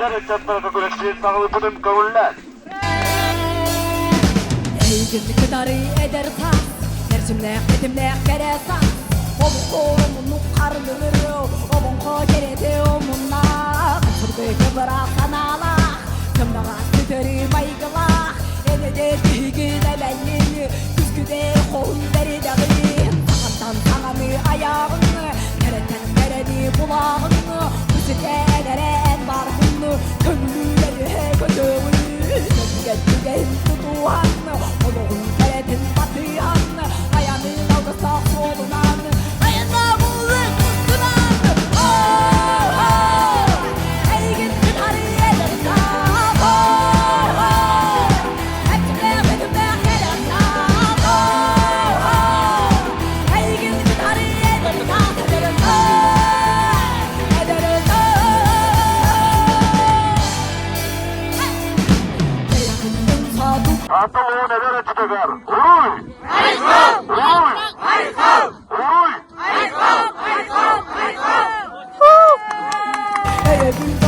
Eder çatlara güreşçi sağlığı budum kavullar. Eygin kıdarı eder tas, tercimle edimle kere tas. Omunu karnırı, omunko gerede omuna. Kaçırdı kıvıra sanala, kımdağa sütörü baygıla. Enede tüygüde belli, küsküde kol veri dağın. Sağından sağanı ayağını, nereden nereni bulağını. Müzike edere en barhını, kömürleri götürü. Gel tutuğanı, oğlum keretin batıyanı. Ayağının algısa solunanı, ayağına bulduk kutsunanı. Oh oh, eygin kıtarı edersa. Oh oh, hepsine benimle edersa. Oh oh, eygin kıtarı edersa. Edersa. Atılığın eder çıtakar. Uruy! Aykom! Uruy! Aykom! Uruy! Aykom! Aykom! Aykom!